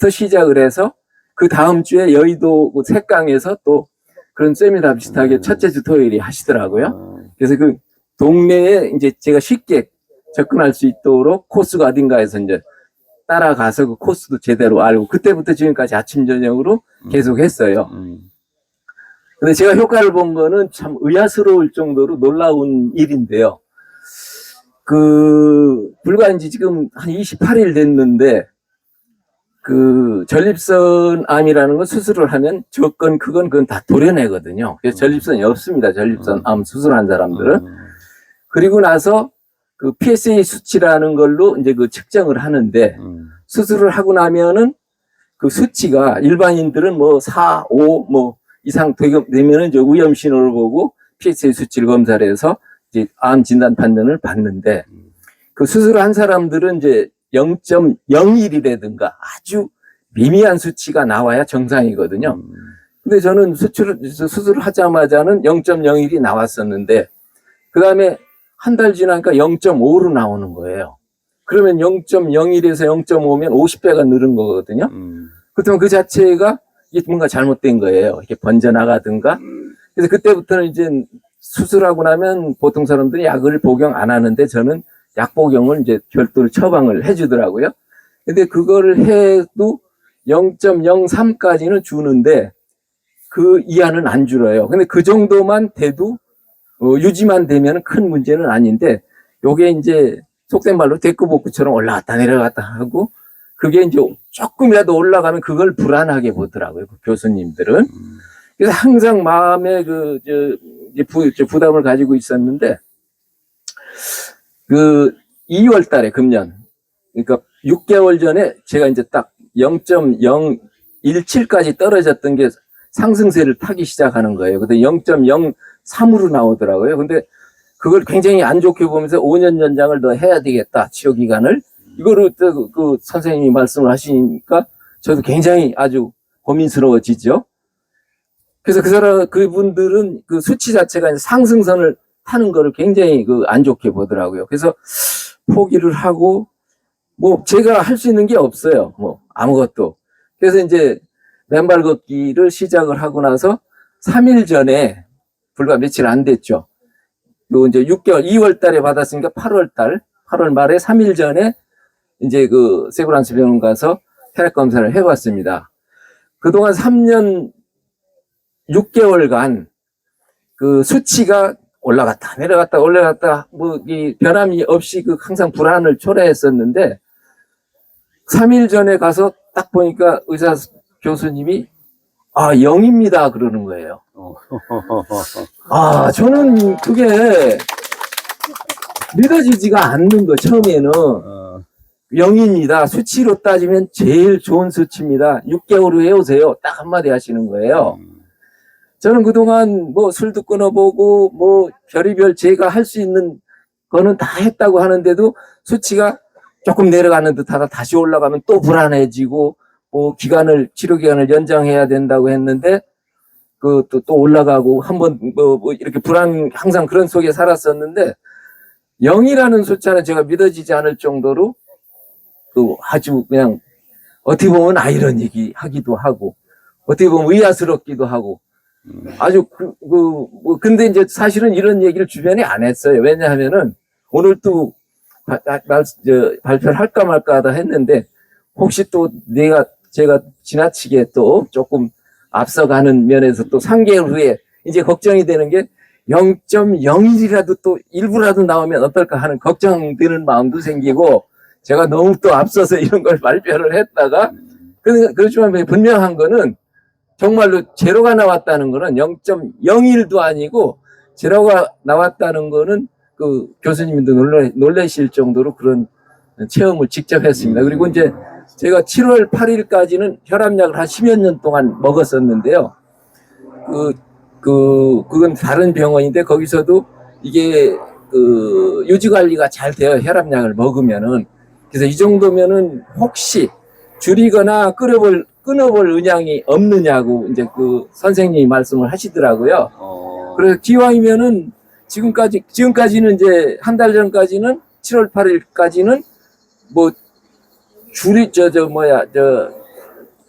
시작을 해서 그 다음 주에 여의도 색강에서 또 그런 세미나 비슷하게 첫째 주 토요일이 하시더라고요. 그래서 그 동네에 이제 제가 쉽게 접근할 수 있도록 코스가 어딘가에서 이제 따라가서 그 코스도 제대로 알고 그때부터 지금까지 아침 저녁으로 계속 했어요. 근데 제가 효과를 본 거는 참 의아스러울 정도로 놀라운 일인데요. 불과 이제 지금 한 28일 됐는데, 전립선 암이라는 건 수술을 하면 그건 다 도려내거든요. 그래서 전립선이 없습니다. 전립선 암 수술한 사람들은. 그리고 나서 PSA 수치라는 걸로 이제 측정을 하는데, 수술을 하고 나면은 그 수치가 일반인들은 4, 5 이상 되면은 위험 신호를 보고 PSA 수치를 검사를 해서 이제 암 진단 판단을 받는데, 그 수술을 한 사람들은 이제 0.01이라든가 아주 미미한 수치가 나와야 정상이거든요. 근데 저는 수술을 하자마자는 0.01이 나왔었는데, 그 다음에 한 달 지나니까 0.5로 나오는 거예요. 그러면 0.01에서 0.5면 50배가 늘은 거거든요. 그렇다면 그 자체가 이게 뭔가 잘못된 거예요. 이렇게 번져나가든가. 그래서 그때부터는 이제 수술하고 나면 보통 사람들이 약을 복용 안 하는데 저는 약 복용을 이제 별도로 처방을 해주더라고요. 근데 그거를 해도 0.03까지는 주는데 그 이하는 안 줄어요. 근데 그 정도만 돼도 유지만 되면 큰 문제는 아닌데, 요게 이제 속된 말로 데크복구처럼 올라갔다 내려갔다 하고, 그게 이제 조금이라도 올라가면 그걸 불안하게 보더라고요, 그 교수님들은. 그래서 항상 마음에 부담을 가지고 있었는데, 2월 달에 금년, 그러니까 6개월 전에 제가 이제 딱 0.017까지 떨어졌던 게 상승세를 타기 시작하는 거예요. 근데 0.03으로 나오더라고요. 근데 그걸 굉장히 안 좋게 보면서 5년 연장을 더 해야 되겠다, 치료 기간을. 이거를 그 선생님이 말씀을 하시니까 저도 굉장히 아주 고민스러워지죠. 그래서 그분들은 그 수치 자체가 상승선을 타는 거를 굉장히 안 좋게 보더라고요. 그래서 포기를 하고, 제가 할 수 있는 게 없어요. 아무것도. 그래서 이제 맨발 걷기를 시작을 하고 나서 3일 전에, 불과 며칠 안 됐죠. 이제 2월 달에 받았으니까 8월 말에 3일 전에 이제 세브란스 병원 가서 혈액 검사를 해봤습니다. 그동안 3년 6개월간 그 수치가 올라갔다 내려갔다 이 변함이 없이 항상 불안을 초래했었는데, 3일 전에 가서 딱 보니까 의사 교수님이 0입니다 그러는 거예요. 저는 그게 믿어지지가 않는 거. 처음에는 0입니다. 수치로 따지면 제일 좋은 수치입니다. 6개월 후에 오세요. 딱 한마디 하시는 거예요. 저는 그동안 술도 끊어보고 별의별 제가 할 수 있는 거는 다 했다고 하는데도 수치가 조금 내려가는 듯하다 다시 올라가면 또 불안해지고, 치료 기간을 연장해야 된다고 했는데 또 올라가고 한번 이렇게 항상 그런 속에 살았었는데, 0이라는 숫자는 제가 믿어지지 않을 정도로 아주 그냥 어떻게 보면 아이러니하기도 하기도 하고, 어떻게 보면 의아스럽기도 하고, 아주 근데 이제 사실은 이런 얘기를 주변에 안 했어요. 왜냐하면은 오늘 또 발표를 할까 말까 하다 했는데, 혹시 또 제가 지나치게 또 조금 앞서가는 면에서 또 3개월 후에 이제 걱정이 되는 게 0.01이라도 또 일부라도 나오면 어떨까 하는 걱정되는 마음도 생기고, 제가 너무 또 앞서서 이런 걸 발표를 했다가, 그렇지만 분명한 거는 정말로 제로가 나왔다는 거는 0.01도 아니고, 제로가 나왔다는 거는 교수님도 놀라실 정도로 그런 체험을 직접 했습니다. 그리고 이제 제가 7월 8일까지는 혈압약을 한 10여 년 동안 먹었었는데요. 그건 다른 병원인데, 거기서도 이게 유지 관리가 잘 돼요, 혈압약을 먹으면은. 그래서 이 정도면은 혹시 줄이거나 끊어볼 의향이 없느냐고 이제 선생님이 말씀을 하시더라고요. 그래서 기왕이면은 지금까지는 이제 한 달 전까지는 7월 8일까지는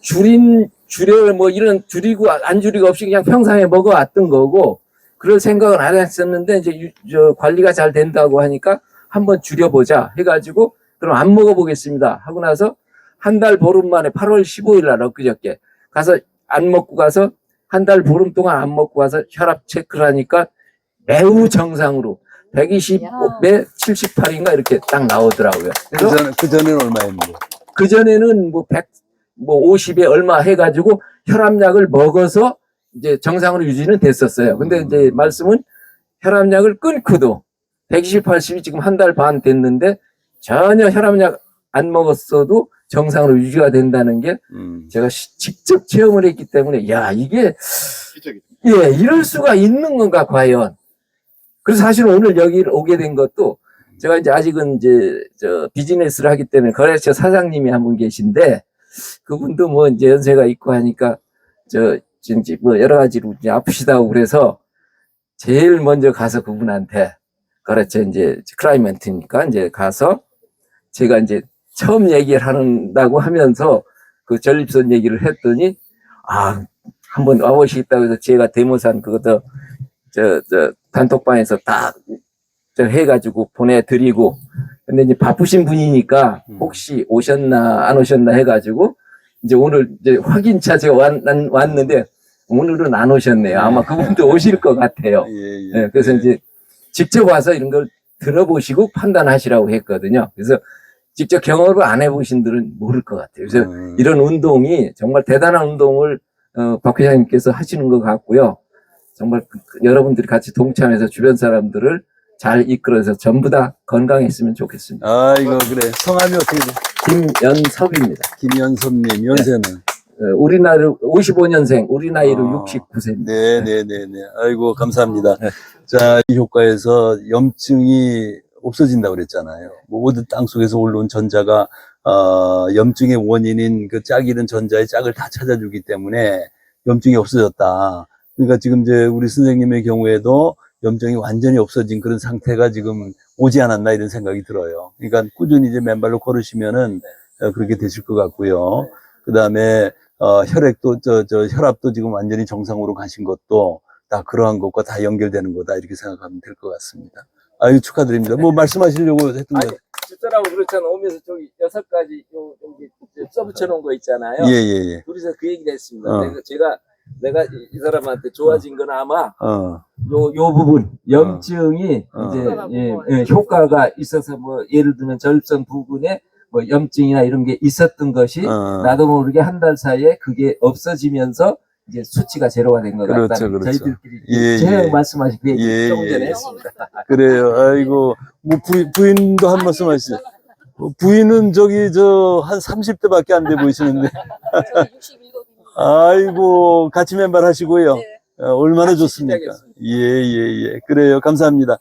줄여 뭐 이런 줄이고 안 줄이고 없이 그냥 평상에 먹어왔던 거고 그럴 생각은 안 했었는데 이제 관리가 잘 된다고 하니까 한번 줄여보자 해가지고 그럼 안 먹어보겠습니다 하고 나서 한 달 보름 만에 8월 15일 날 엊그저께 가서 안 먹고 가서 한 달 보름 동안 안 먹고 가서 혈압 체크를 하니까 매우 정상으로 120에 78인가 이렇게 딱 나오더라고요. 그래서 그 전에는 얼마였는데? 그 전에는 뭐 100, 뭐 50에 얼마 해가지고 혈압약을 먹어서 이제 정상으로 유지는 됐었어요. 근데 이제 말씀은 혈압약을 끊고도 120, 80이 지금 한 달 반 됐는데 전혀 혈압약 안 먹었어도 정상으로 유지가 된다는 게 제가 직접 체험을 했기 때문에 야 이게 예 이럴 수가 있는 건가 과연. 그래서 사실 오늘 여기 오게 된 것도 제가 이제 아직은 이제 비즈니스를 하기 때문에 거래처 사장님이 한 분 계신데 그분도 뭐 이제 연세가 있고 하니까 이제 뭐 여러 가지로 이제 아프시다고 그래서 제일 먼저 가서 그분한테 거래처 이제 클라이먼트니까 이제 가서 제가 이제 처음 얘기를 한다고 하면서 그 전립선 얘기를 했더니 아 한번 와보시겠다고 해서 제가 데모산 그것도 단톡방에서 딱 해가지고 보내드리고 근데 이제 바쁘신 분이니까 혹시 오셨나 안 오셨나 해가지고 이제 오늘 이제 확인차 제가 왔는데 오늘은 안 오셨네요. 아마 그분도 오실 것 같아요. 네, 그래서 이제 직접 와서 이런 걸 들어보시고 판단하시라고 했거든요. 그래서 직접 경험을 안 해보신 분들은 모를 것 같아요. 그래서 이런 운동이 정말 대단한 운동을 박 회장님께서 하시는 것 같고요. 정말 여러분들이 같이 동참해서 주변 사람들을 잘 이끌어서 전부 다 건강했으면 좋겠습니다. 아이고 그래. 성함이 어떻게 돼? 김연섭입니다. 김연섭님 연세는? 우리 나이로 55년생, 우리 나이로 69세입니다. 네네네네. 아이고 감사합니다. 자, 이 효과에서 염증이 없어진다고 그랬잖아요. 모든 땅 속에서 올라온 전자가 염증의 원인인 그 짝 잃은 전자의 짝을 다 찾아주기 때문에 염증이 없어졌다. 그러니까 지금 이제 우리 선생님의 경우에도 염증이 완전히 없어진 그런 상태가 지금 오지 않았나 이런 생각이 들어요. 그러니까 꾸준히 이제 맨발로 걸으시면은 그렇게 되실 것 같고요. 그 다음에 혈액도 혈압도 지금 완전히 정상으로 가신 것도 다 그러한 것과 다 연결되는 거다 이렇게 생각하면 될 것 같습니다. 아유 축하드립니다. 뭐 말씀하시려고 했던 거. 집사람하고 그렇잖아. 오면서 저기 6가지 여기 써붙여 놓은 거 있잖아요. 예. 둘이서 그 얘기를 했습니다. 내가 이 사람한테 좋아진 건 아마 요 부분 염증이 이제 효과가 있어서 뭐 예를 들면 전립선 부분에 뭐 염증이나 이런 게 있었던 것이 나도 모르게 한 달 사이에 그게 없어지면서 이제 수치가 제로가 된 것 같다. 저희들끼리 제가 말씀하신 그 얘기 조금 전에 했습니다. 그래요. 아이고 뭐 부인도 한 말씀 하시죠. 부인은 저기 한 30대밖에 안 돼 보이시는데. 아이고 같이 맨발 하시고요. 얼마나 좋습니까? 예. 그래요. 감사합니다.